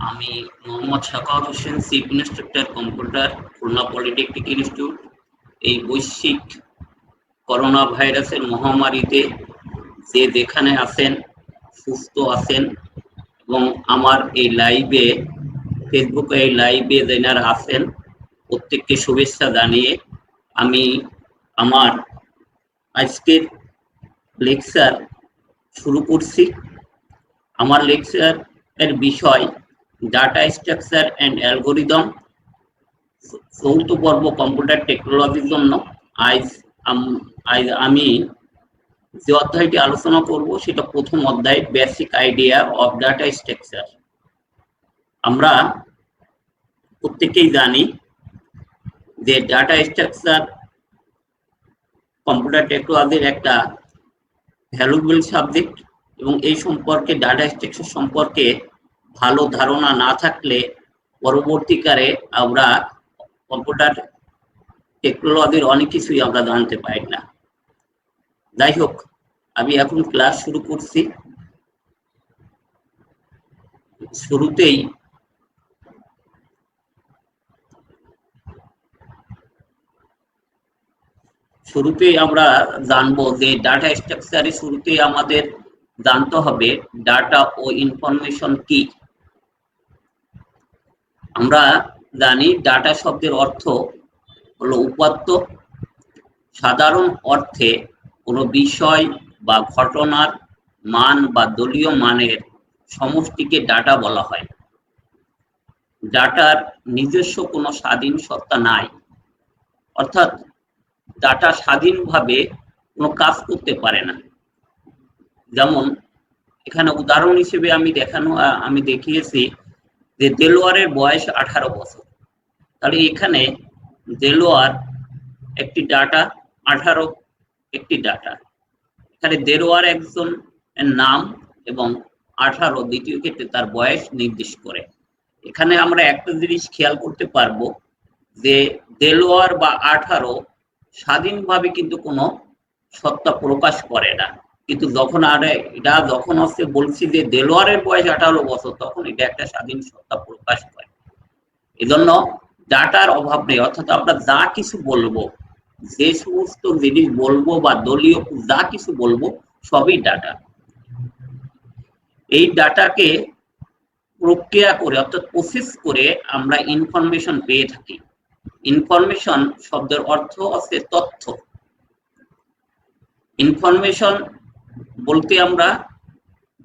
আমি Mohammad Sakhawat Hossain, chief instructor computer, Khulna polytechnic institute. এই বৈশ্বিক করোনা ভাইরাসের মহামারীতে যে যেখানে আছেন, সুস্থ আছেন এবং আমার এই লাইভে, ফেসবুকে এই লাইভে যারা আছেন প্রত্যেককে শুভেচ্ছা জানিয়ে আমি আমার আজকের লেকচার শুরু করছি। আমার লেকচার এর বিষয় ডাটা স্ট্রাকচার অ্যান্ড অ্যালগোরিদম, চৌথ পর্ব কম্পিউটার টেকনোলজির জন্য। আজ আমি যে অধ্যায়টি আলোচনা করব সেটা প্রথম অধ্যায়, basic idea of data structure. আমরা প্রত্যেকেই জানি যে ডাটা স্ট্রাকচার কম্পিউটার টেকনোলজির একটা ভ্যালুয়েবল সাবজেক্ট এবং এই সম্পর্কে, ডাটা স্ট্রাকচার সম্পর্কে ভালো ধারণা না থাকলে পরবর্তীকালে আমরা কম্পিউটার টেকনোলজির অনেক কিছুই আমরা জানতে পারি না। যাই হোক, আমি এখন ক্লাস শুরু করছি। শুরুতেই আমরা জানবো যে ডাটা স্ট্রাকচারে শুরুতেই আমাদের জানতে হবে ডাটা ও ইনফরমেশন কি। আমরা জানি ডাটা শব্দের অর্থ হলো উপাত্ত। সাধারণ অর্থে কোনো বিষয় বা ঘটনার মান বা দলীয় মানের সমষ্টিকে ডাটা বলা হয়। ডাটার নিজস্ব কোনো স্বাধীন সত্তা নাই, অর্থাৎ ডাটা স্বাধীনভাবে কোনো কাজ করতে পারে না। যেমন এখানে উদাহরণ হিসেবে আমি দেখিয়েছি যে দেলোয়ারের বয়স 18 বছর। তাহলে এখানে দেলোয়ার একটি ডাটা, 18 একটি ডাটা। এখানে দেলোয়ার একজন নাম এবং 18 দ্বিতীয় ক্ষেত্রে তার বয়স নির্দেশ করে। এখানে আমরা একটা জিনিস খেয়াল করতে পারবো যে দেলোয়ার বা 18 স্বাধীনভাবে কিন্তু কোনো সত্তা প্রকাশ করে না, কিন্তু যখন হচ্ছে বলছি যে দেলোয়ারের বয়স 18 বছর, তখন এটা একটা স্বাধীন সত্তা প্রকাশ করে। এজন্য ডাটার অভাব নেই, অর্থাৎ আমরা যা কিছু বলবো, যে সমস্ত জিনিস বলবো বা দলীয় যা কিছু বলবো সবই ডাটা। এই ডাটাকে প্রক্রিয়া করে অর্থাৎ প্রসেস করে আমরা ইনফরমেশন পেয়ে থাকি। ইনফরমেশন শব্দের অর্থ আছে তথ্য। ইনফরমেশন বলতে আমরা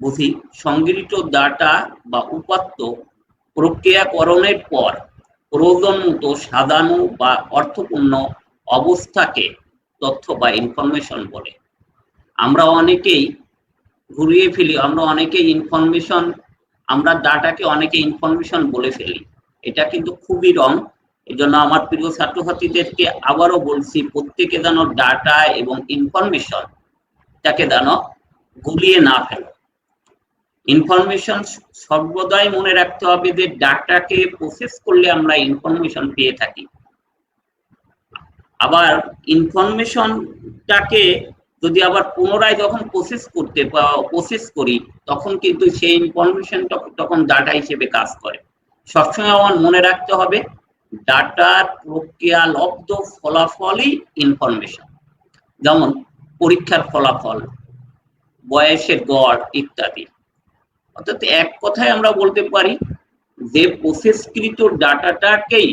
বুঝি সংগৃহীত ডাটা বা উপাত্ত প্রক্রিয়াকরণের পর প্রয়োজন মতো সাজানো বা অর্থপূর্ণ অবস্থাকে তথ্য বা ইনফরমেশন বলে। আমরা অনেকেই ঘুরিয়ে ফেলি, আমরা ডাটাকে অনেকে ইনফরমেশন বলে ফেলি। এটা কিন্তু খুবই রং। এই জন্য আমার প্রিয় ছাত্রছাত্রীদেরকে আবারও বলছি, প্রত্যেকে যেন ডাটা এবং ইনফরমেশন তাকে যেন গুলিয়ে না ফেলে। ইনফরমেশন সর্বদাই মনে রাখতে হবে যে ডাটাকে প্রসেস করলে আমরা ইনফরমেশন পেয়ে থাকি। আবার ইনফরমেশনটাকে যদি আবার পুনরায় যখন প্রসেস করি, তখন কিন্তু সেই ইনফরমেশনটা তখন ডাটা হিসেবে কাজ করে। সবসময় আমার মনে রাখতে হবে ডাটার প্রক্রিয়ালব্ধ ফলাফলই ইনফরমেশন। যেমন পরীক্ষার ফলাফল, বয়সের গড় ইত্যাদি। অর্থাৎ এক কথায় আমরা বলতে পারি যে প্রসেসকৃত ডাটাটাকেই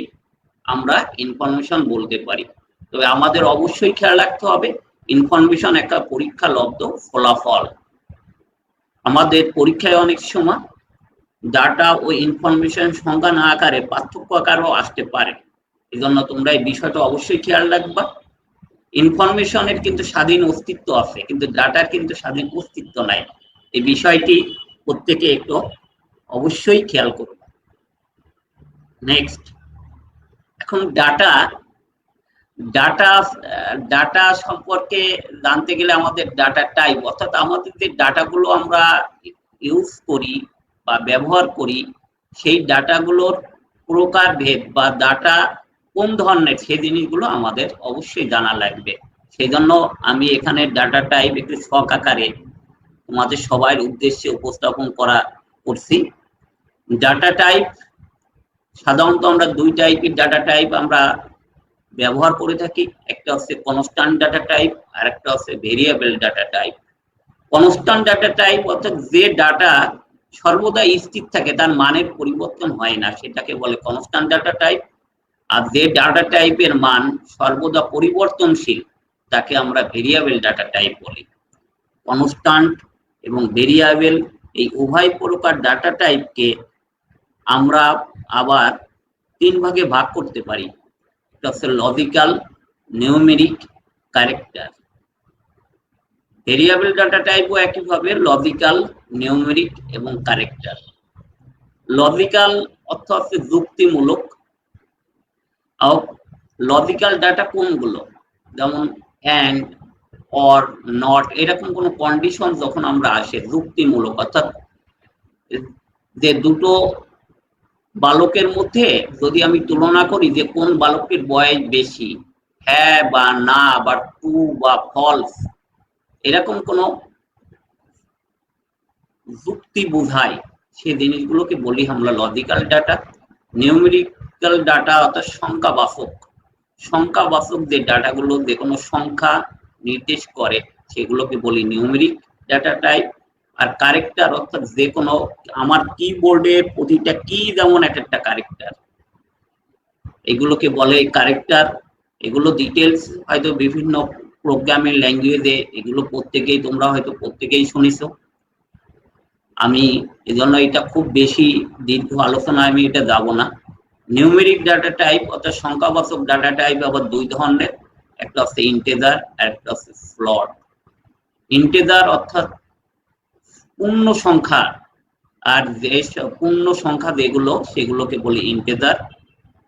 আমরা ইনফরমেশন বলতে পারি। তবে আমাদের অবশ্যই খেয়াল রাখতে হবে ইনফরমেশন একটা পরীক্ষালব্ধ ফলাফল। আমাদের পরীক্ষায় অনেক সময় ডাটা ও ইনফরমেশন সংজ্ঞা না আকারে পার্থক্য আকারেও আসতে পারে। এই জন্য তোমরা এই বিষয়টা অবশ্যই খেয়াল রাখবা। ইনফরমেশনের কিন্তু স্বাধীন অস্তিত্ব আছে, কিন্তু ডাটার কিন্তু স্বাধীন অস্তিত্ব নাই। এই বিষয়টি প্রত্যেকে একটু অবশ্যই খেয়াল করবে। নেক্সট, এখন ডাটা সম্পর্কে জানতে গেলে আমাদের ডাটা টাইপ, অর্থাৎ আমাদের যে ডাটাগুলো আমরা ইউজ করি বা ব্যবহার করি, সেই ডাটাগুলোর প্রকারভেদ বা ডাটা কোন ধরনের, সেই জিনিসগুলো আমাদের অবশ্যই জানা লাগবে। সেই জন্য আমি এখানে ডাটা টাইপ একটু ছক আকারে তোমাদের সবার উদ্দেশ্যে উপস্থাপন করছি। ডাটা টাইপ সাধারণত আমরা দুই টাইপের ডাটা টাইপ আমরা ব্যবহার করে থাকি, একটা হচ্ছে কনস্ট্যান্ট ডাটা টাইপ আর একটা হচ্ছে variable data type. Constant data type অর্থাৎ যে ডাটা সর্বদা স্থির থাকে, তার মানের পরিবর্তন হয় না, সেটাকে বলে কনস্ট্যান্ট ডাটা টাইপ। আর যে ডাটা টাইপের মান সর্বদা পরিবর্তনশীল তাকে আমরা ভেরিয়েবল ডাটা টাইপ বলি। কনস্ট্যান্ট এবং ভেরিয়েবল এই উভয় প্রকার ডাটা টাইপকে আমরা আবার তিন ভাগে ভাগ করতে পারি। এটা হচ্ছে logical, numeric, character. Variable data টাইপও একইভাবে লজিক্যাল, নিউমেরিক এবং ক্যারেক্টার। লজিক্যাল অর্থ হচ্ছে যুক্তিমূলক। লজিক্যাল ডাটা কোনগুলো, যেমন অ্যান্ড, অর, নট, এরকম কোন কন্ডিশন যখন আমরা আসে যুক্তিমূলক, অর্থাৎ যে দুটো বালকের মধ্যে যদি আমি তুলনা করি যে কোন বালকের বয়স বেশি, হ্যাঁ বা না বা ট্রু বা ফলস, এরকম কোন যুক্তি বোঝায় সে জিনিসগুলোকে বলি আমরা লজিক্যাল ডাটা। নিউমেরিক্যাল ডাটা অর্থাৎ সংখ্যাবাচক, সংখ্যাবাচক যে ডাটাগুলো যে কোনো সংখ্যা নির্দেশ করে সেগুলোকে বলি নিউমেরিক ডাটা টাইপ। আর ক্যারেক্টার অর্থাৎ যে কোনো আমার কিবোর্ডে প্রতিটা কি যেমন একটা ক্যারেক্টার, এগুলোকে বলে ক্যারেক্টার। এগুলো ডিটেলস হয়তো বিভিন্ন প্রোগ্রামিং ল্যাঙ্গুয়েজে এগুলো প্রত্যেকেই তোমরা হয়তো প্রত্যেকেই শুনেছো। আমি এজন্য এটা খুব বেশি দীর্ঘ আলোচনায় আমি এটা যাব না। নিউমেরিক ডাটা টাইপ অর্থাৎ সংখ্যাবাচক ডাটা টাইপ আবার দুই ধরনের, একটা হচ্ছে ইন্টিজার আর একটা হচ্ছে ফ্লোট। ইন্টিজার অর্থাৎ পূর্ণ সংখ্যা, আর যে পূর্ণ সংখ্যা যেগুলো সেগুলোকে বলি ইন্টিজার,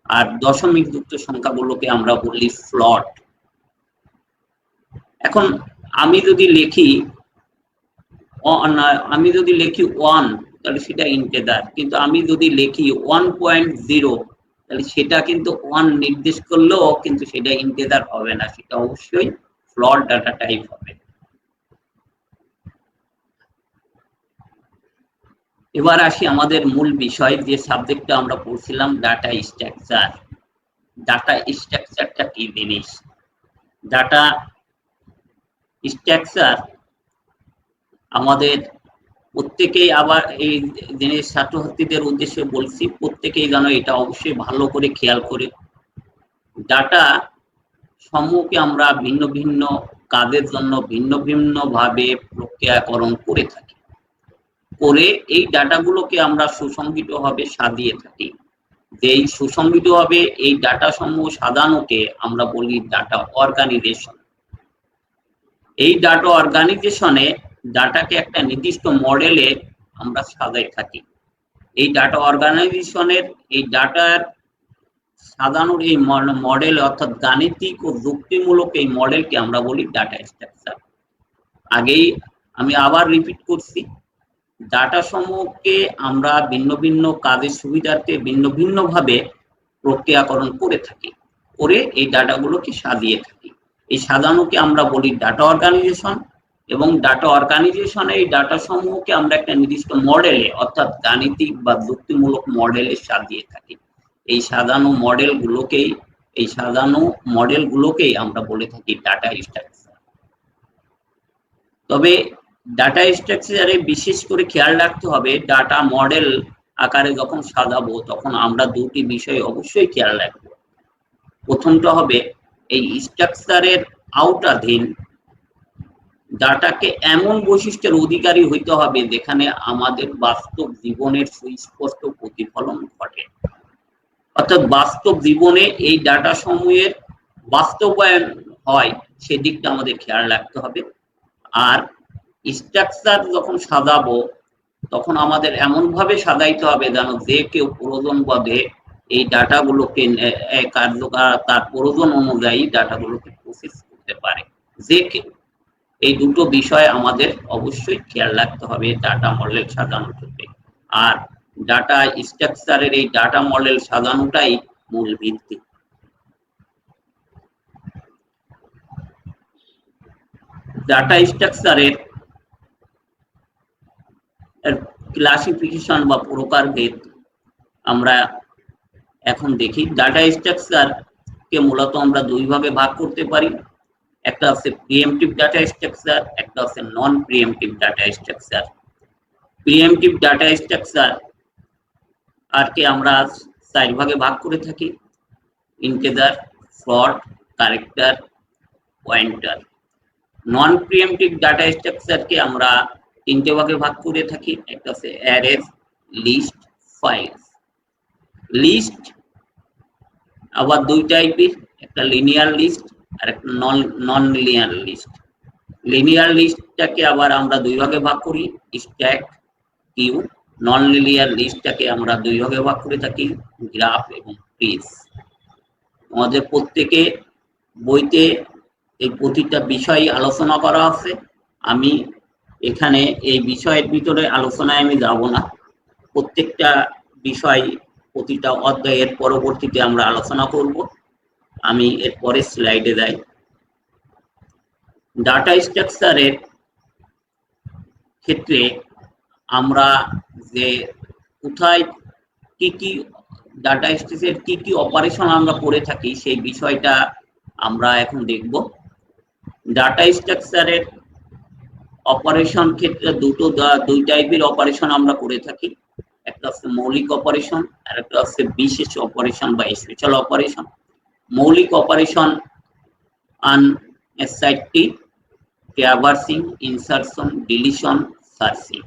আর দশমিক যুক্ত সংখ্যাগুলোকে আমরা বলি ফ্লোট। এখন আমি যদি লিখি 1 তাহলে সেটা ইন্টিজার, কিন্তু আমি যদি লিখি 1.0 তাহলে সেটা কিন্তু 1 নির্দেশ করলেও কিন্তু সেটা ইন্টিজার হবে না, সেটা অবশ্যই ফ্লোট ডাটা টাইপ হবে। এবার আসি আমাদের মূল বিষয়, যে সাবজেক্টটা আমরা পড়ছিলাম, ডাটা স্ট্রাকচার। ডাটা স্ট্রাকচারটা কি জিনিস? ডাটা স্ট্রাকচার আমাদের প্রত্যেকেই, আবার এই জিনিস ছাত্রছাত্রীদের উদ্দেশ্যে বলছি, প্রত্যেকেই যেন এটা অবশ্যই ভালো করে খেয়াল করে। ডাটা সমূহকে আমরা ভিন্ন ভিন্ন কাজের জন্য ভিন্ন ভিন্ন ভাবে প্রক্রিয়াকরণ করে থাকি, করে এই ডাটাগুলোকে আমরা সুসংগঠিতভাবে সাজিয়ে থাকি। যেই সুসংগঠিতভাবে এই ডাটা সমূহ সাজানোকে আমরা বলি ডাটা অর্গানাইজেশন। এই ডাটা অর্গানাইজেশনে ডাটাকে একটা নির্দিষ্ট মডেলে আমরা সাজাই থাকি। এই ডাটা অর্গানাইজেশনের এই ডাটার সাজানোর এই মডেল অর্থাৎ গাণিতিক ও যুক্তিমূলক এই মডেলকে আমরা বলি ডাটা স্ট্রাকচার। আগেই আমি আবার রিপিট করছি, ডাটা সমূহকে আমরা ভিন্ন ভিন্ন কাজের সুবিধার্থে ভিন্ন ভিন্ন ভাবে প্রক্রিয়াকরণ করে থাকি, করে এই ডাটাগুলোকে সাজিয়ে থাকি। এই সাজানোকে আমরা বলি ডাটা অর্গানাইজেশন, এবং ডাটা অর্গানাইজেশনে এই ডাটা সমূহকে আমরা একটা নির্দিষ্ট মডেলে অর্থাৎ গাণিতিক বা যুক্তিমূলক মডেলে সাজিয়ে থাকি। এই সাজানো মডেলগুলোকেই আমরা বলে থাকি ডাটা স্ট্রাকচার। তবে ডাটা স্ট্রাকচারে বিশেষ করে খেয়াল রাখতে হবে, ডাটা মডেল আকারে যখন সাজাবো তখন আমরা দুটি বিষয় অবশ্যই খেয়াল রাখবো। প্রথমটা হবে এই স্ট্রাকচারের আওতাধীন ডাটাকে এমন বৈশিষ্ট্যের অধিকারী হইতে হবে যেখানে আমাদের বাস্তব জীবনের সুস্পষ্ট প্রতিফলন ঘটে, অর্থাৎ বাস্তব জীবনে এই ডাটা সমূহের বাস্তবায়ন হয় সেদিকটা আমাদের খেয়াল রাখতে হবে। আর স্ট্রাকচার যখন সাজাবো তখন আমাদের এমন ভাবে সাজাইতে হবে যেন যে কেউ প্রয়োজন বোধে এই ডাটাগুলোকে তার প্রয়োজন অনুযায়ী ডাটাগুলোকে প্রসেস করতে পারে, যে কেউ। এই দুটো বিষয় আমাদের অবশ্যই খেয়াল রাখতে হবে ডাটা মডেল সাজানোর ক্ষেত্রে। আর ডাটা স্ট্রাকচারের এই ডাটা মডেল সাজানোটাই মূল ভিত্তি। ডাটা স্ট্রাকচারের ক্লাসিফিকেশন বা প্রকারভেদ আমরা এখন দেখি ডাটা স্ট্রাকচার কে মূলত আমরা দুই ভাগে ভাগ করতে পারি। একটা আছে প্রিএমটিভ ডাটা স্ট্রাকচার, একটা আছে non primitive data structure. Primitive data structure আর কে আমরা 4 ভাগে ভাগ করে থাকি: integer, float, character, pointer. Non primitive data structure কে আমরা 3টে ভাগে ভাগ করে থাকি। একটা আছে অ্যারেজ, লিস্ট, ফাইলস। লিস্ট আবার দুই টাইপের, একটা লিনিয়ার লিস্ট আর একটা নন লিনিয়ার লিস্ট। লিনিয়ার লিস্টটাকে আবার আমরা দুই ভাগে ভাগ করি, স্ট্যাক, কিউ। নন লিনিয়ার লিস্টটাকে আমরা দুই ভাগে ভাগ করে থাকি, গ্রাফ এবং ট্রিজ। আমাদের প্রত্যেকে বইতে এই প্রতিটা বিষয় আলোচনা করা আছে। আমি এখানে এই বিষয়ের ভিতরে আলোচনায় আমি যাব না। প্রত্যেকটা বিষয় প্রতিটা অধ্যায়ের পরবর্তীতে আমরা আলোচনা করব। আমি এর পরের স্লাইডে যাই। ডাটা স্ট্রাকচারের ক্ষেত্রে আমরা যে কোথায় কি কি ডাটা স্ট্রাকচারের কি কি অপারেশন আমরা করে থাকি সেই বিষয়টা আমরা এখন দেখব। ডাটা স্ট্রাকচারের অপারেশন ক্ষেত্রে দুই টাইপের অপারেশন আমরা করে থাকি। একটা হচ্ছে মৌলিক অপারেশন আর একটা হচ্ছে বিশেষ অপারেশন বা স্পেশাল অপারেশন। মৌলিক অপারেশন চারটি: ট্র্যাভার্সিং, ইনসারশন, ডিলিশন, সার্চিং।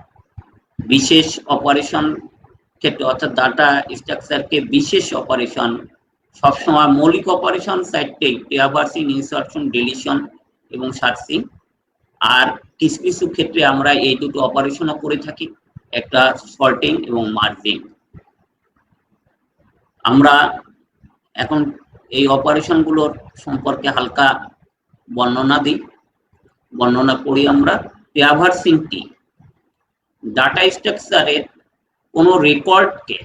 বিশেষ অপারেশন ক্ষেত্রে অর্থাৎ ডাটা স্ট্রাকচারকে বিশেষ অপারেশন সবসময় মৌলিক অপারেশন চারটে: ট্র্যাভার্সিং, ইনসারশন, ডিলিশন এবং সার্চিং। আর কিছু কিছু ক্ষেত্রে আমরা এই দুটো অপারেশনও করে থাকি, একটা সর্টিং এবং মার্জিং। আমরা এখন এই অপারেশনগুলোর সম্পর্কে হালকা বর্ণনা করি আমরা। ট্র্যাভার্সিং কি? ডাটা স্ট্রাকচারের কোনো রেকর্ডকে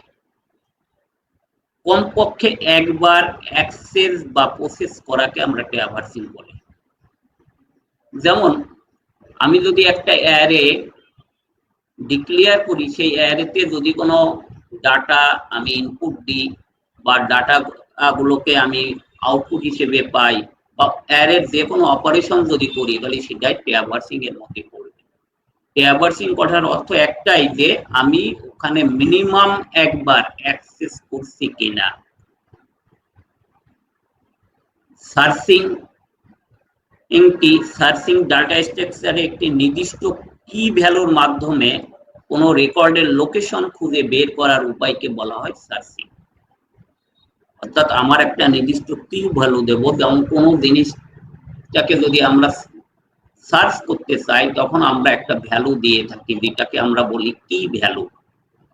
কমপক্ষে একবার অ্যাক্সেস বা প্রসেস করাকে আমরা ট্র্যাভার্সিং বলি। যেমন আমি যদি একটা অ্যারে ডিক্লেয়ার করি, সেই অ্যারেতে যদি কোনো ডাটা আমি ইনপুট দিই বা ডাটা গুলোকে আমি আউটপুট হিসেবে পাই বা অ্যারের যে কোনো অপারেশন যদি করি, তাহলে সেটাই ট্র্যাভার্সিং এর মধ্যে পড়বে। ট্র্যাভার্সিং কথার অর্থ একটাই যে আমি ওখানে মিনিমাম একবার অ্যাক্সেস করছি কিনা। সার্চিং সার্চিং ডাটা স্ট্রাকচারে একটি নির্দিষ্ট কি ভ্যালুর মাধ্যমে কোনো রেকর্ডের লোকেশন খুঁজে বের করার উপায়কে বলা হয় সার্চিং। অর্থাৎ আমার একটা নির্দিষ্ট কি ভ্যালু দেব, যেমন কোনো জিনিসটাকে যদি আমরা সার্চ করতে চাই তখন আমরা একটা ভ্যালু দিয়ে থাকি, যেটাকে আমরা বলি কি ভ্যালু।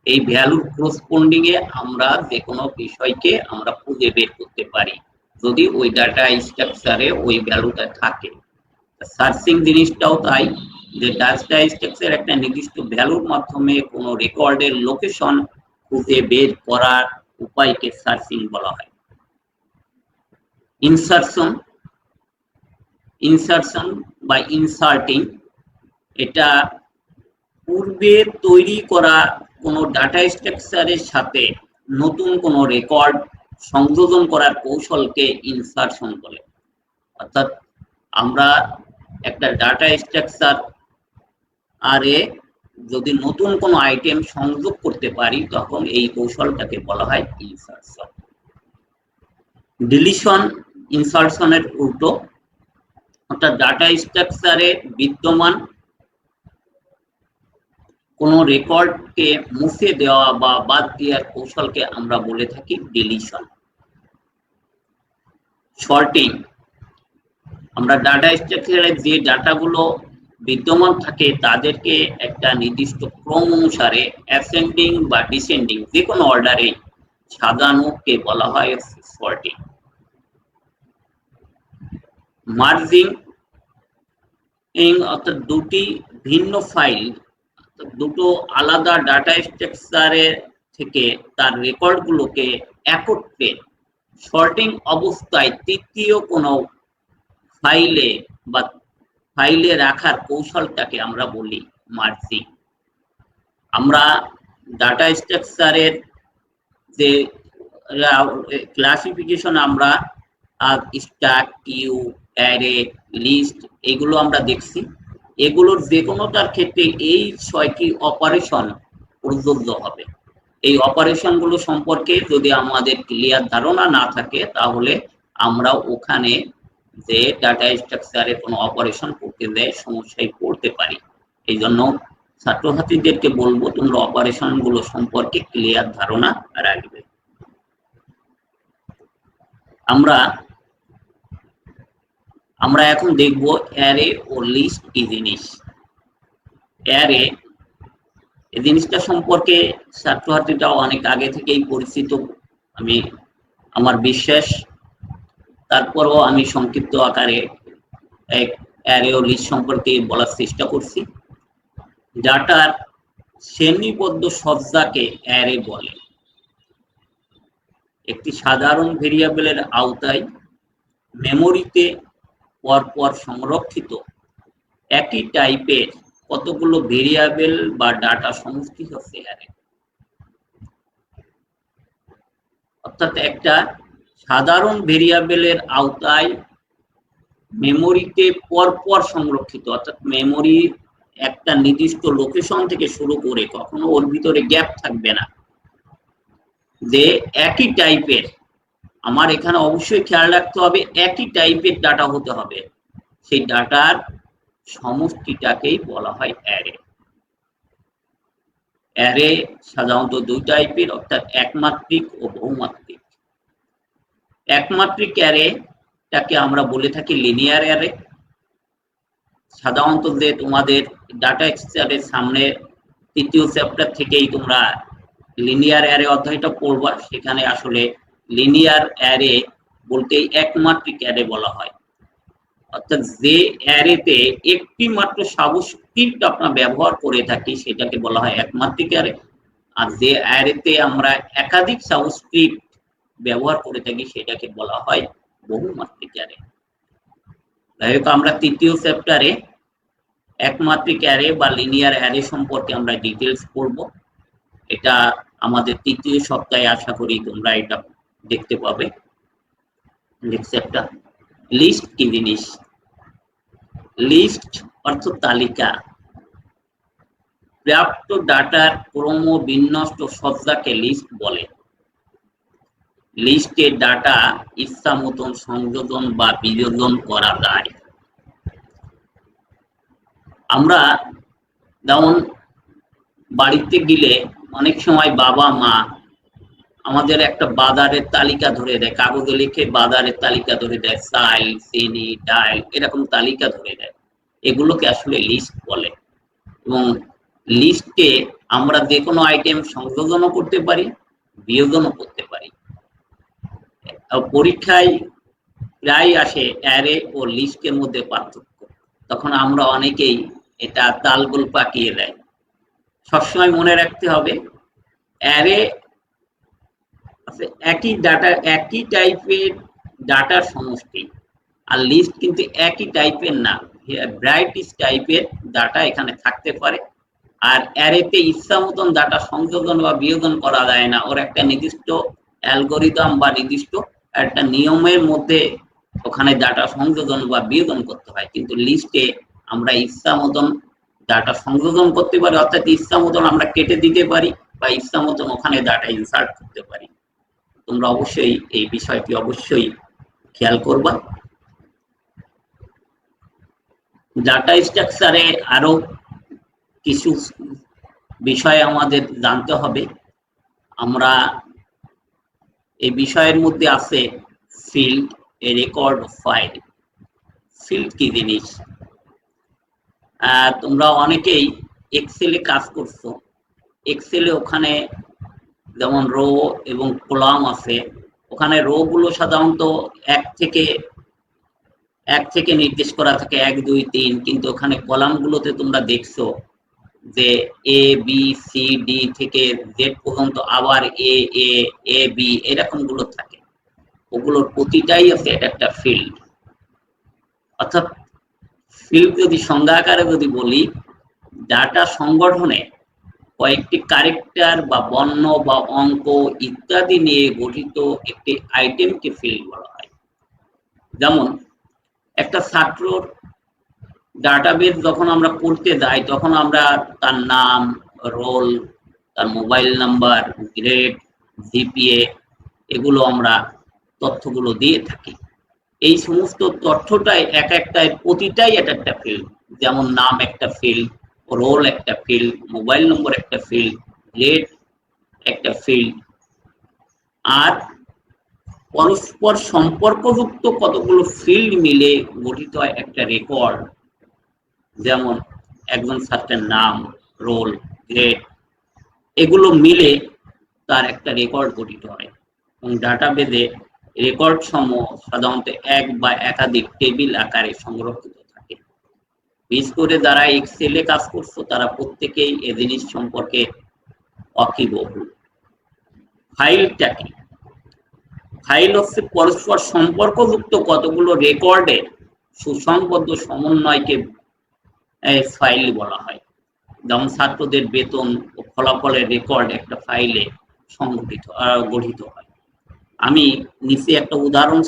এই ভ্যালুর করসপন্ডিং এ আমরা যে কোনো বিষয়কে আমরা খুঁজে বের করতে পারি যদি ওই ডাটা স্ট্রাকচারে ওই ভ্যালুটা থাকে। সার্চিং জিনিসটাও তাই, যে ডাটা স্ট্রাকচার একটা নির্দিষ্ট ভ্যালুর মাধ্যমে কোনো রেকর্ডের লোকেশন খুঁজে বের করার উপায়কে সার্চিং বলা হয়। ইনসারশন বা ইনসার্টিং, এটা পূর্বে তৈরি করা কোনো ডাটা স্ট্রাকচারের সাথে নতুন কোনো রেকর্ড সংযোজন করার কৌশলকে ইনসারশন বলে। অর্থাৎ আমরা একটা ডাটা স্ট্রাকচার আরে যদি নতুন কোনো আইটেম সংযোগ করতে পারি তখন এই কৌশলটাকে বলা হয় ইনসারশন। ডিলিশন ইনসারশনের উল্টো, অর্থাৎ ডাটা স্ট্রাকচারে বিদ্যমান কোনো রেকর্ডকে মুছে দেওয়া বা বাদ দেওয়ার কৌশলকে আমরা বলে থাকি ডিলিশন। সর্টিং, আমরা ডাটা স্ট্রাকচারে যে ডাটাগুলো বিদ্যমান থাকে তাদেরকে একটা নির্দিষ্ট ক্রম অনুসারে অ্যাসেন্ডিং বা ডিসেন্ডিং যে কোনো অর্ডারে সাজানোকে বলা হয় সর্টিং। মার্জিং, অর্থাৎ দুটি ভিন্ন ফাইল, দুটো আলাদা ডাটা স্ট্রাকচারে থেকে তার রেকর্ডগুলোকে একত্রে সর্টিং অবস্থায় তৃতীয় কোনো ফাইলে রাখার কৌশলটাকে আমরা বলি মার্জিং। আমরা ডাটা স্ট্রাকচারের যে ক্লাসিফিকেশন আমরা স্ট্যাক, কিউ, অ্যারে, লিস্ট এগুলো আমরা দেখছি। এগুলোর যে কোনোটার ক্ষেত্রে এই 6টি অপারেশন প্রযোজ্য হবে। এই অপারেশন গুলো সম্পর্কে যদি আমাদের ক্লিয়ার ধারণা না থাকে তাহলে আমরা ওখানে যে ডাটা স্ট্রাকচারে কোনো অপারেশন করতে দেয় সমস্যায় পড়তে পারি। এই জন্য ছাত্রছাত্রীদেরকে বলবো তোমরা অপারেশন গুলো সম্পর্কে ক্লিয়ার ধারণা রাখবে। আমরা এখন দেখব অ্যারে ও লিস্ট কি জিনিস। অ্যারে এই জিনিসটা সম্পর্কে ছাত্রছাত্রীরা অনেক আগে থেকেই পরিচিত আমার বিশ্বাস। তারপরও আমি সংক্ষিপ্ত আকারে অ্যারে ও লিস্ট সম্পর্কে বলার চেষ্টা করছি। ডাটার শ্রেণীবদ্ধ সজ্জাকে অ্যারে বলে। একটি সাধারণ ভেরিয়েবলের আওতায় মেমোরিতে পরপর সংরক্ষিত একই টাইপের কতগুলো ভেরিয়েবল বা ডাটা সমষ্টি হচ্ছে অ্যারে। অর্থাৎ একটা সাধারণ ভেরিয়েবলের আওতায় মেমোরিতে পরপর সংরক্ষিত, অর্থাৎ মেমোরি একটা নির্দিষ্ট লোকেশন থেকে শুরু করে কখনো ওর ভিতরে গ্যাপ থাকবে না, যে একই টাইপের, আমার এখানে অবশ্যই খেয়াল রাখতে হবে একই টাইপের ডাটা হতে হবে, সেই ডাটার সমষ্টিটাকেই বলা হয় অ্যারে। অ্যারে সাধারণত দুই টাইপের, অর্থাৎ একমাত্রিক ও বহুমাত্রিক। একমাত্রিক অ্যারেটাকে আমরা বলে থাকি লিনিয়ার অ্যারে। সাধারণত যে তোমাদের ডাটা স্ট্রাকচারের সামনে 3য় চ্যাপ্টার থেকেই তোমরা লিনিয়ার অ্যারে অধ্যায়টা পড়বা, সেখানে আসলে লিনিয়ার অ্যারে বলতে একমাত্রিক অ্যারে বলা হয়। অর্থাৎ যে অ্যারেতে একটি মাত্র সাবস্ক্রিপ্ট আমরা ব্যবহার করে থাকি সেটাকে বলা হয় একমাত্রিক অ্যারে, আর যে অ্যারেতে আমরা একাধিক সাবস্ক্রিপ্ট ব্যবহার করে থাকি সেটাকে বলা হয় বহুমাত্রিক অ্যারে। যাই হোক, আমরা 3য় চ্যাপ্টারে একমাত্রিক অ্যারে বা লিনিয়ার অ্যারে সম্পর্কে আমরা ডিটেলস পড়ব। এটা আমাদের 3য় সপ্তাহে আশা করি তোমরা এটা দেখতে পাবে। নেক্সট চ্যাপ্টার, লিস্ট কি জিনিস? লিস্ট অর্থ তালিকা। প্রাপ্ত ডাটার ক্রম বিন্যস্ত সজ্জাকে লিস্ট বলে। লিস্টে ডাটা ইচ্ছা মতন সংযোজন বা বিয়োজন করা যায়। আমরা যেমন বাড়িতে গেলে অনেক সময় বাবা মা আমাদের একটা বাজারের তালিকা ধরে দেয়, কাগজে লিখে বাজারের তালিকা ধরে দেয়, চাল, চিনি, ডাল এরকম তালিকা ধরে দেয়। এগুলোকে আসলে লিস্ট বলে। এবং লিস্টে আমরা যে কোনো আইটেম সংযোজনও করতে পারি, বিয়োজনও করতে পারি। পরীক্ষায় প্রায় আসে অ্যারে ও লিস্টের মধ্যে পার্থক্য, তখন আমরা অনেকেই এটা তালগোল পাকিয়ে দেয়। সবসময় মনে রাখতে হবে অ্যারে একই ডাটা, একই টাইপের ডাটার সমষ্টি, আর লিস্ট কিন্তু একই টাইপের না, ভ্যারাইটিস টাইপের ডাটা এখানে থাকতে পারে। আর অ্যারেতে ইচ্ছা মতন ডাটা সংযোজন বা বিয়োজন করা যায় না, ওর একটা নির্দিষ্ট অ্যালগোরিদম বা নির্দিষ্ট একটা নিয়মের মধ্যে ওখানে ডাটা সংযোজন বা বিয়োজন করতে হয়। কিন্তু লিস্টে আমরা ইচ্ছা মতন ডাটা সংযোজন করতে পারি, অর্থাৎ ইচ্ছা মতন আমরা কেটে দিতে পারি বা ইচ্ছা মতন ওখানে ডাটা ইনসার্ট করতে পারি। তোমরা অবশ্যই এই বিষয়টি অবশ্যই খেয়াল করবা। ডাটা স্ট্রাকচারে আরো কিছু বিষয় আমাদের জানতে হবে। আমরা এই বিষয়ের মধ্যে আছে ফিল্ড, রেকর্ড, ফাইল। ফিল্ড কি জিনিস? তোমরা অনেকেই এক্সেলে কাজ করছো। এক্সেলে ওখানে যেমন রো এবং কলাম আছে, ওখানে রো গুলো সাধারণত এক থেকে নির্দেশ করা থাকে 1 2 3, কিন্তু ওখানে কলাম গুলোতে তোমরা দেখছো যে এ বি সি ডি থেকে জেড পর্যন্ত আবার এ এ এ বি এরকম গুলো থাকে। ওগুলোর প্রতিটাই আছে এটা একটা ফিল্ড। অর্থাৎ ফিল্ড যদি সংজ্ঞা আকারে যদি বলি, ডাটা সংগঠনে কয়েকটি ক্যারেক্টার বা বর্ণ বা অঙ্ক ইত্যাদি নিয়ে গঠিত একটি আইটেমকে ফিল্ড বলা হয়। যেমন একটা ছাত্রর ডাটাবেস যখন আমরা পড়তে যাই তখন আমরা তার নাম, রোল, তার মোবাইল নাম্বার, গ্রেড, জিপিএ এগুলো আমরা তথ্যগুলো দিয়ে থাকি। এই সমস্ত তথ্যটাই এক একটাই প্রতিটাই এক একটা ফিল্ড। যেমন নাম একটা ফিল্ড, রোল একটা ফিল্ড, মোবাইল নম্বর একটা ফিল্ড, গ্রেড একটা ফিল্ড। আর পরস্পর সম্পর্কযুক্ত কতগুলো ফিল্ড মিলে গঠিত হয় একটা রেকর্ড। যেমন একজন ছাত্রের নাম, রোল, গ্রেড এগুলো মিলে তার একটা রেকর্ড গঠিত হয়। এবং ডাটাবেজে রেকর্ড সমূহ সাধারণত এক বা একাধিক টেবিল আকারে সংরক্ষিত থাকে। বিশেষ করে যারা এক্সেলে কাজ করছো তারা প্রত্যেকেই এ জিনিস সম্পর্কে ওয়াকিবহুল। ফাইলটা কি? ফাইল হচ্ছে পরস্পর সম্পর্কযুক্ত কতগুলো রেকর্ডের সুসংবদ্ধ সমন্বয়কে ফাইল বলা হয়। যেমন ছাত্রদের বেতন ও ফলাফলের রেকর্ড একটা ফাইলে গঠিত হয়। আমি নিচে একটা উদাহরণ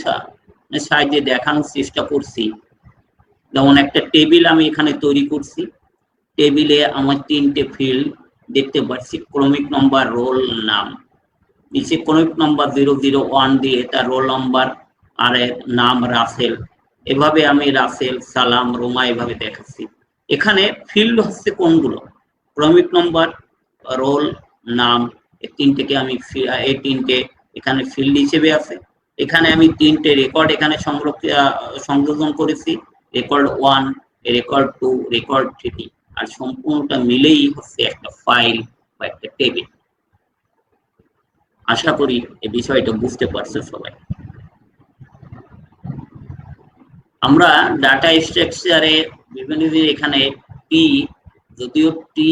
সাহায্যে দেখানোর চেষ্টা করছি। যেমন একটা টেবিল আমি এখানে তৈরি করছি। টেবিলে আমার 3টে ফিল্ড দেখতে পাচ্ছি, ক্রমিক নম্বর, রোল, নাম। নিচে ক্রমিক নম্বর 001 দিয়ে তার রোল নম্বর আর নাম রাসেল। এভাবে আমি রাসেল, সালাম, রোমা এভাবে দেখাচ্ছি। এখানে ফিল্ড হচ্ছে কোনগুলো? ক্রমিক নম্বর, রোল, নাম। এই তিনটেকে আমি এই তিনটে এখানে ফিল্ড হিসেবে আছে। এখানে আমি 3টে রেকর্ড এখানে সংযোজন করেছি, রেকর্ড 1, রেকর্ড 2, রেকর্ড 3। আর সম্পূর্ণটা মিলেই হচ্ছে একটা ফাইল বা একটা টেবিল। আশা করি এই বিষয়টা বুঝতে পারছে সবাই। আমরা ডাটা স্ট্রাকচারে বিভিন্ন এখানে টি, যদিও টি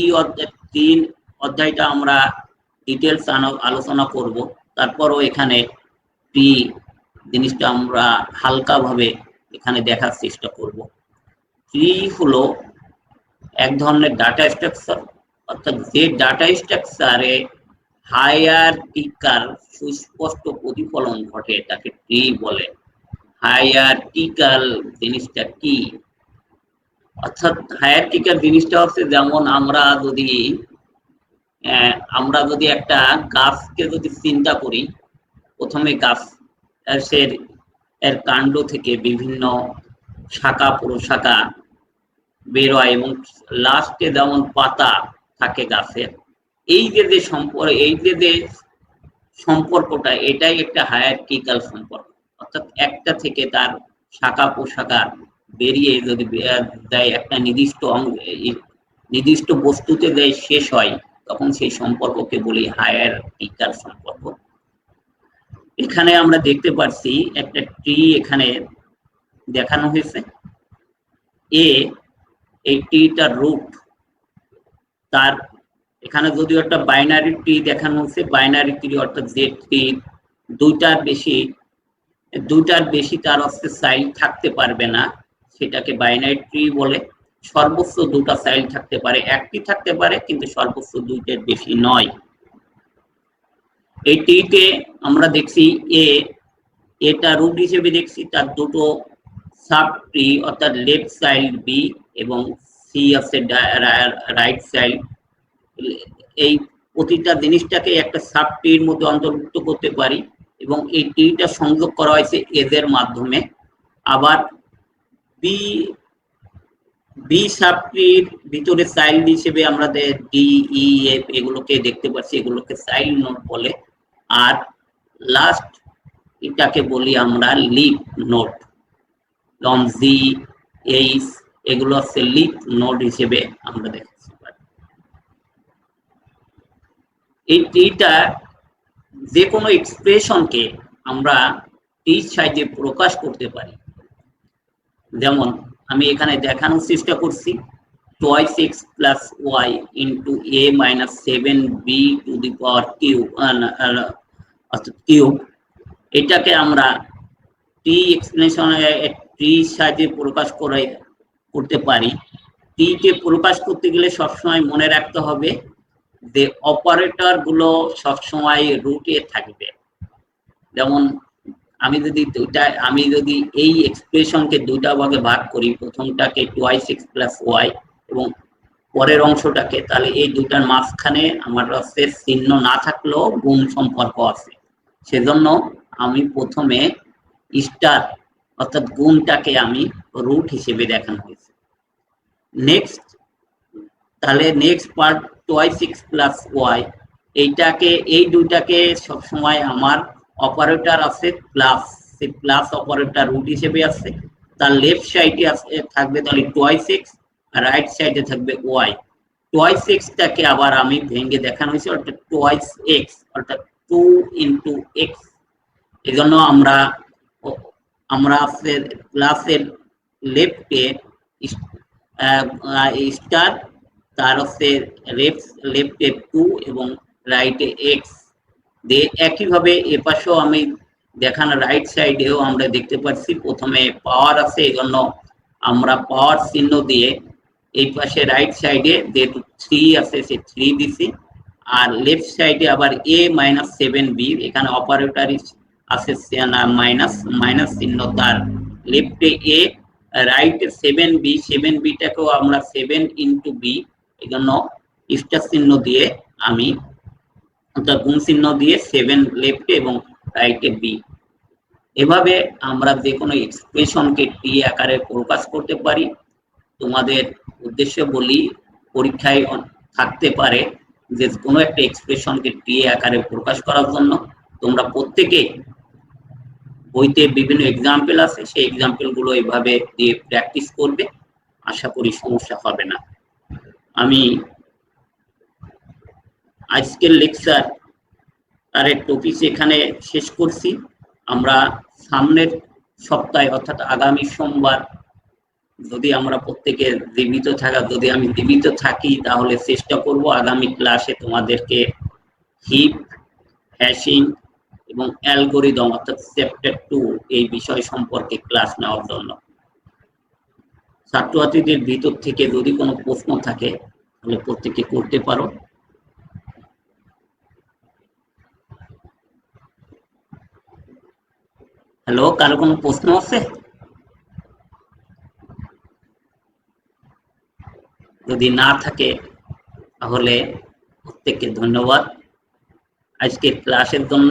অধ্যায়টা আমরা ডিটেলস আলোচনা করব, তারপরও এখানে টি জিনিসটা আমরা হালকাভাবে এখানে দেখার চেষ্টা করব। টি হলো এক ধরনের ডাটা স্ট্রাকচার, অর্থাৎ যে ডাটা স্ট্রাকচারে হায়ারার্কিক্যাল সুস্পষ্ট প্রতিফলন ঘটে তাকে ট্রি বলে। হায়ারার্কিক্যাল জিনিসটা কি? অর্থাৎ হায়ারার্কিক্যাল জিনিসটা হচ্ছে, যেমন আমরা যদি একটা গাছকে যদি চিন্তা করি, প্রথমে গাছ এর কাণ্ড থেকে বিভিন্ন শাখা প্রশাখা বের হয় এবং লাস্টে যেমন পাতা থাকে গাছের। এই যে সম্পর্কটা, এটাই একটা হায়ারার্কিক্যাল সম্পর্ক। অর্থাৎ একটা থেকে তার শাখা প্রশাখা বেরিয়ে যদি দেয় একটা নির্দিষ্ট বস্তুতে দেয় শেষ হয়, তখন সেই সম্পর্ককে বলি হায়ারার্কিক্যাল সম্পর্ক। এখানে আমরা দেখতে পাচ্ছি একটা ট্রি এখানে দেখানো হয়েছে। এই ট্রিটার রুট, তার এখানে যদিও একটা বাইনারি ট্রি দেখানো হচ্ছে, বাইনারি ট্রি অর্থাৎ যে ট্রি দুইটার বেশি তার হচ্ছে চাইল্ড থাকতে পারবে না, সেটাকে বাইনারি ট্রি বলে। সর্বোচ্চ 2টা চাইল্ড থাকতে পারে, একটি থাকতে পারে, কিন্তু সর্বোচ্চ 2টার বেশি নয়। এই ট্রিতে আমরা দেখছি এটা রুট হিসেবে দেখছি, তার 2টো সাব ট্রি, অর্থাৎ লেফট চাইল্ড বি এবং সি আছে রাইট চাইল্ড। এই প্রতিটা জিনিসটাকে একটা সাব ট্রির মধ্যে অন্তর্ভুক্ত করতে পারি এবং এই ট্রিটা সংযোগ করা হয়েছে এদের মাধ্যমে। আবার বি সাব ট্রির ভিতরে চাইল্ড হিসেবে আমরা ডি, ই, এফ এগুলোকে দেখতে পাচ্ছি, এগুলোকে চাইল্ড নোড বলে। আর লাস্ট এটাকে বলি আমরা লিফ নোড, জি, এইচ এগুলো হচ্ছে লিফ নোড হিসেবে আমরা দেখতে পারি। এই ট্রিটা যে কোনো এক্সপ্রেশনকে আমরা ট্রির সাহায্যে প্রকাশ করতে পারি। যেমন আমি এখানে দেখানোর চেষ্টা করছি, 2x + y * a - 7b to the power cube, অর্থাৎ কিউব। এটাকে আমরা টি এক্সপ্রেশনে ট্রির সাহায্যে প্রকাশ করতে পারি। টি কে প্রকাশ করতে গেলে সবসময় মনে রাখতে হবে যে অপারেটর গুলো সবসময় রুটে থাকবে। যেমন আমি যদি এই এক্সপ্রেশনকে দুইটা ভাগে ভাগ করি, প্রথমটাকে 2x প্লাস ওয়াই এবং পরের অংশটাকে, তাহলে এই দুটার মাঝখানে আমার কাছে চিহ্ন না থাকলেও গুণ সম্পর্ক আছে। সেজন্য আমি প্রথমে স্টার অর্থাৎ গুণটাকে আমি রুট হিসেবে দেখানো হয়েছে। নেক্সট, তাহলে next part 2x plus Y, এই দুইটাকে সবসময় আমার অপারেটর আছে প্লাস, সেই প্লাস অপারেটর রুট হিসেবে আছে। তার লেফট সাইডে থাকবে তাহলে 2x, রাইট সাইডে থাকবে ওয়াই। 2x-টাকে আবার আমি ভেঙে দেখানো হয়েছে অর্থাৎ 2x অর্থাৎ 2 ইন্টু x। এই জন্য আমরা ক্লাসের লেফটে স্টার, তার হচ্ছে লেফটে 2 এবং রাইটে x দিয়ে, একইভাবে এপাশেও আমি দেখানো রাইট সাইডেও আমরা দেখতে পাচ্ছি প্রথমে পাওয়ার আছে, এই জন্য আমরা পাওয়ার চিহ্ন দিয়ে এই পাশে রাইট সাইডে যেহেতু 3 আছে সে 3 দিছি, আর লেফট সাইডে আবার a মাইনাস 7b, এখানে অপারেটর আছে মাইনাস চিহ্ন, তার লেফটে a, রাইটে 7b টাকেও আমরা 7 ইন্টু b, এই জন্য স্টার চিহ্ন দিয়ে আমি অর্থাৎ গুণ চিহ্ন দিয়ে 7 লেফটে এবং রাইটে b। এভাবে আমরা যে কোনো এক্সপ্রেশনকে টি আকারে প্রকাশ করতে পারি। তোমাদের উদ্দেশ্যে বলি, পরীক্ষায় থাকতে পারে যে কোনো একটা এক্সপ্রেশনকে টি আকারে প্রকাশ করার জন্য তোমরা প্রত্যেকে বইতে বিভিন্ন এক্সাম্পল আছে, সেই এক্সাম্পল গুলো এভাবে দিয়ে প্র্যাকটিস করবে, আশা করি সমস্যা হবে না। আমি আজকের লেকচার আর টপিক এখানে শেষ করছি। আমরা সামনের সপ্তাহে অর্থাৎ আগামী সোমবার যদি আমরা প্রত্যেকে যদি আমি জীবিত থাকি তাহলে চেষ্টা করব আগামী ক্লাসে তোমাদেরকে হিপ, হ্যাশিং এবং অ্যালগরিদম অর্থাৎ চ্যাপ্টার 2 এই বিষয় সম্পর্কে ক্লাস নেওয়ার জন্য। ছাত্রছাত্রীদের ভিতর থেকে যদি কোনো প্রশ্ন থাকে তাহলে প্রত্যেকে করতে পারো। হ্যালো, কারো কোনো প্রশ্ন আছে? যদি না থাকে তাহলে প্রত্যেককে ধন্যবাদ আজকের ক্লাসের জন্য।